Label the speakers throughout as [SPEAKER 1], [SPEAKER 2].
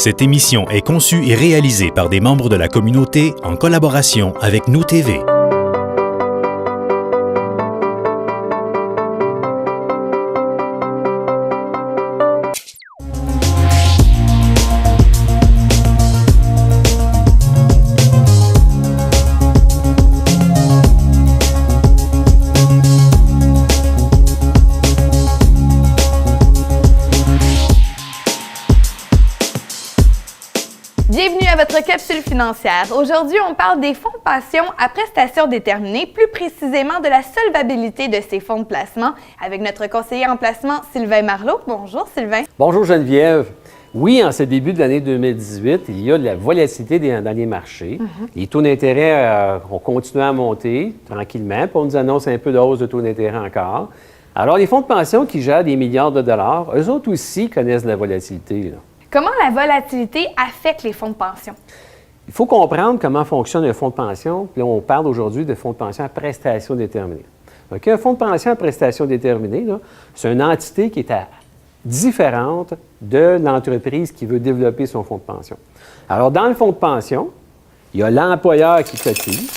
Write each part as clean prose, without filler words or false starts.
[SPEAKER 1] Cette émission est conçue et réalisée par des membres de la communauté en collaboration avec Nous TV.
[SPEAKER 2] Bienvenue à votre capsule financière. Aujourd'hui, on parle des fonds de pension à prestations déterminées, plus précisément de la solvabilité de ces fonds de placement, avec notre conseiller en placement, Sylvain Marleau. Bonjour Sylvain.
[SPEAKER 3] Bonjour Geneviève. Oui, en ce début de l'année 2018, il y a de la volatilité dans les marchés. Les taux d'intérêt ont continué à monter tranquillement, puis on nous annonce un peu de hausse de taux d'intérêt encore. Alors, les fonds de pension qui gèrent des milliards de dollars, eux autres aussi connaissent de la volatilité, là.
[SPEAKER 2] Comment la volatilité affecte les fonds de pension?
[SPEAKER 3] Il faut comprendre comment fonctionne un fonds de pension. Puis là, on parle aujourd'hui de fonds de pension à prestations déterminées. Donc, un fonds de pension à prestations déterminées, c'est une entité qui est différente de l'entreprise qui veut développer son fonds de pension. Alors, dans le fonds de pension, il y a l'employeur qui cotise,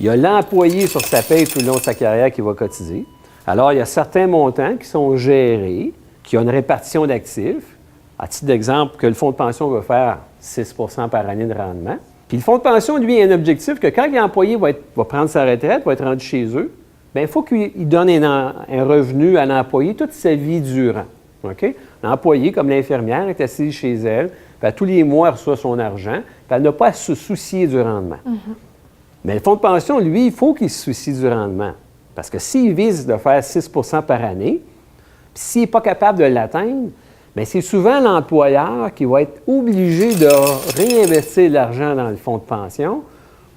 [SPEAKER 3] il y a l'employé sur sa paie tout le long de sa carrière qui va cotiser. Alors, il y a certains montants qui sont gérés, qui ont une répartition d'actifs. À titre d'exemple, que le fonds de pension va faire 6 par année de rendement. Puis le fonds de pension, lui, a un objectif que quand l'employé va prendre sa retraite, va être rendu chez eux, bien, il faut qu'il donne un revenu à l'employé toute sa vie durant. OK? L'employé, comme l'infirmière, est assise chez elle, puis tous les mois, elle reçoit son argent, puis elle n'a pas à se soucier du rendement. Mais le fonds de pension, lui, il faut qu'il se soucie du rendement. Parce que s'il vise de faire 6 par année, puis s'il n'est pas capable de l'atteindre, bien, c'est souvent l'employeur qui va être obligé de réinvestir de l'argent dans le fonds de pension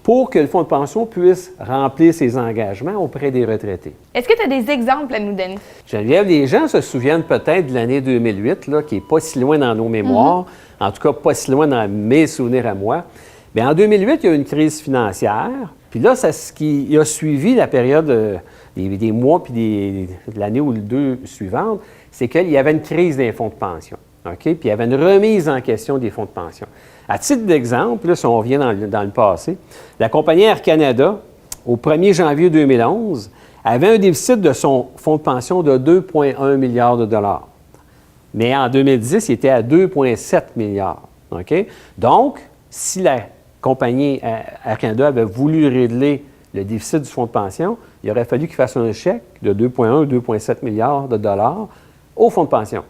[SPEAKER 3] pour que le fonds de pension puisse remplir ses engagements auprès des retraités.
[SPEAKER 2] Est-ce que tu as des exemples à nous donner?
[SPEAKER 3] Geneviève, les gens se souviennent peut-être de l'année 2008, là, qui n'est pas si loin dans nos mémoires, en tout cas pas si loin dans mes souvenirs à moi. Bien, en 2008, il y a eu une crise financière. Puis là, c'est ce qui a suivi la période des mois puis de l'année ou deux suivantes, c'est qu'il y avait une crise des fonds de pension. OK? Puis il y avait une remise en question des fonds de pension. À titre d'exemple, là, si on revient dans le passé, la compagnie Air Canada, au 1er janvier 2011, avait un déficit de son fonds de pension de 2,1 milliards de dollars. Mais en 2010, il était à 2,7 milliards. OK? Donc, si la compagnie Air Canada avait voulu régler le déficit du fonds de pension, il aurait fallu qu'il fasse un chèque de 2,1 ou 2,7 milliards de dollars au fonds de pension.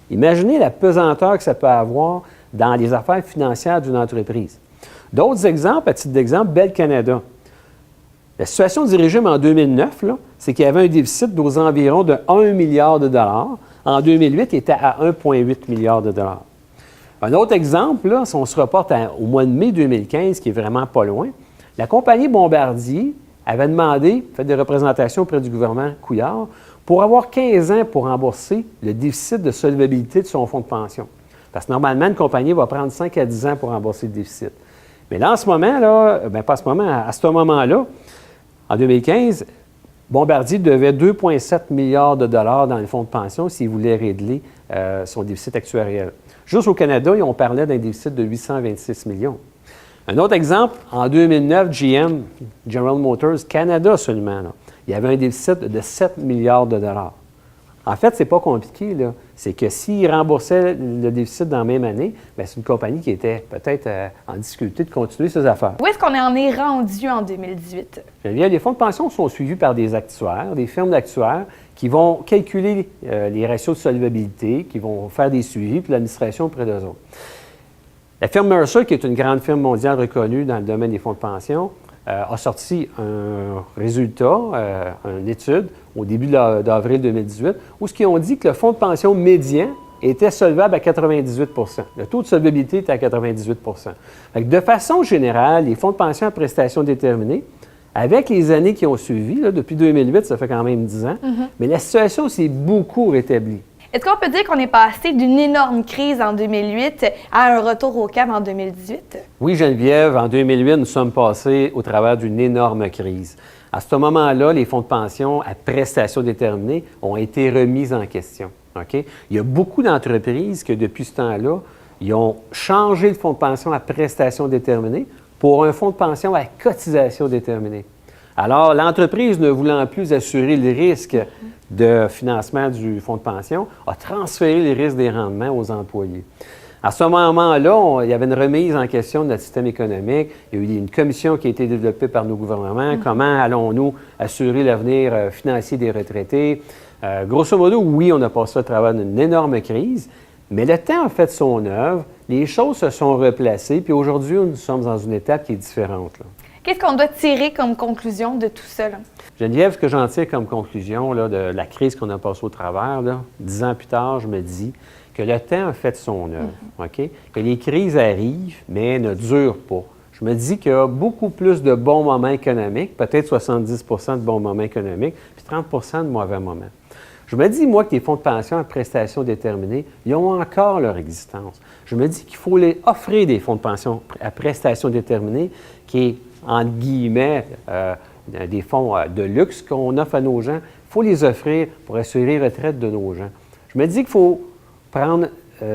[SPEAKER 3] Imaginez la pesanteur que ça peut avoir dans les affaires financières d'une entreprise. D'autres exemples, à titre d'exemple, Bell Canada. La situation du régime en 2009, c'est qu'il y avait un déficit d'aux environs de 1 milliard de dollars. En 2008, il était à 1,8 milliard de dollars. Un autre exemple, là, si on se reporte au mois de mai 2015, qui est vraiment pas loin, la compagnie Bombardier avait demandé, fait des représentations auprès du gouvernement Couillard, pour avoir 15 ans pour rembourser le déficit de solvabilité de son fonds de pension. Parce que normalement, une compagnie va prendre 5 à 10 ans pour rembourser le déficit. Mais là, en ce moment, pas en ce moment, à ce moment-là, en 2015, Bombardier devait 2,7 milliards de dollars dans le fonds de pension s'il voulait régler son déficit actuariel. Juste au Canada, on parlait d'un déficit de 826 millions. Un autre exemple, en 2009, GM, General Motors, Canada seulement, il y avait un déficit de 7 milliards de dollars. En fait, c'est pas compliqué, là. C'est que s'ils remboursaient le déficit dans la même année, bien, c'est une compagnie qui était peut-être en difficulté de continuer ses affaires.
[SPEAKER 2] Où est-ce qu'on en est rendu en 2018?
[SPEAKER 3] Les fonds de pension sont suivis par des actuaires, des firmes d'actuaires qui vont calculer les ratios de solvabilité, qui vont faire des suivis, puis l'administration auprès d'eux autres. La firme Mercer, qui est une grande firme mondiale reconnue dans le domaine des fonds de pension, a sorti un résultat, une étude, au début d'avril 2018, où ce qu'ils ont dit que le fonds de pension médian était solvable à 98 %. Le taux de solvabilité était à 98 %. Fait que de façon générale, les fonds de pension à prestations déterminées, avec les années qui ont suivi, là, depuis 2008, ça fait quand même 10 ans, mais la situation s'est beaucoup rétablie.
[SPEAKER 2] Est-ce qu'on peut dire qu'on est passé d'une énorme crise en 2008 à un retour au calme en 2018?
[SPEAKER 3] Oui, Geneviève, en 2008, nous sommes passés au travers d'une énorme crise. À ce moment-là, les fonds de pension à prestations déterminées ont été remis en question. OK? Il y a beaucoup d'entreprises qui, depuis ce temps-là, Ils ont changé le fonds de pension à prestation déterminée pour un fonds de pension à cotisation déterminée. Alors, l'entreprise, ne voulant plus assurer le risque de financement du fonds de pension, a transféré les risques des rendements aux employés. À ce moment-là, il y avait une remise en question de notre système économique. Il y a eu une commission qui a été développée par nos gouvernements. Comment allons-nous assurer l'avenir financier des retraités? Grosso modo, oui, on a passé à travers une énorme crise, mais le temps a fait son œuvre, les choses se sont replacées, puis aujourd'hui, nous sommes dans une étape qui est différente, là.
[SPEAKER 2] Qu'est-ce qu'on doit tirer comme conclusion de tout ça, là?
[SPEAKER 3] Geneviève, ce que j'en tire comme conclusion là, de la crise qu'on a passée au travers, là, 10 ans plus tard, je me dis que le temps a fait son œuvre, OK? Que les crises arrivent, mais ne durent pas. Je me dis qu'il y a beaucoup plus de bons moments économiques, peut-être 70 de bons moments économiques, puis 30 de mauvais moments. Je me dis, moi, que les fonds de pension à prestations déterminées, ils ont encore leur existence. Je me dis qu'il faut les offrir des fonds de pension à prestations déterminées qui est, entre guillemets, des fonds de luxe qu'on offre à nos gens. Il faut les offrir pour assurer la retraite de nos gens. Je me dis qu'il faut prendre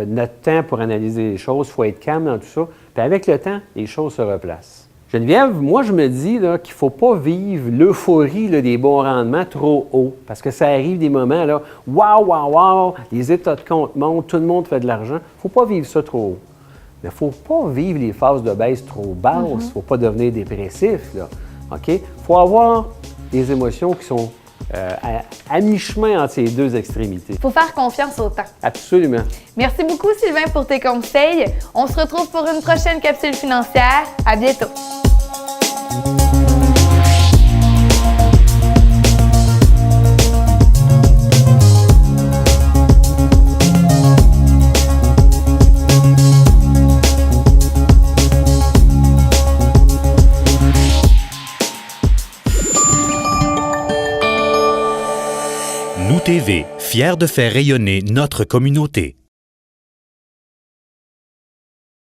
[SPEAKER 3] notre temps pour analyser les choses, il faut être calme dans tout ça, puis avec le temps, les choses se replacent. Geneviève, moi, je me dis là, qu'il ne faut pas vivre l'euphorie là, des bons rendements trop haut, parce que ça arrive des moments, là, wow, wow, wow, les états de compte montent, tout le monde fait de l'argent. Il ne faut pas vivre ça trop haut. Mais il ne faut pas vivre les phases de baisse trop basses, il ne faut pas devenir dépressif, là. OK? Il faut avoir des émotions qui sont à mi-chemin entre ces deux extrémités.
[SPEAKER 2] Il faut faire confiance au temps.
[SPEAKER 3] Absolument.
[SPEAKER 2] Merci beaucoup, Sylvain, pour tes conseils. On se retrouve pour une prochaine capsule financière. À bientôt.
[SPEAKER 1] Nous TV, fiers de faire rayonner notre communauté.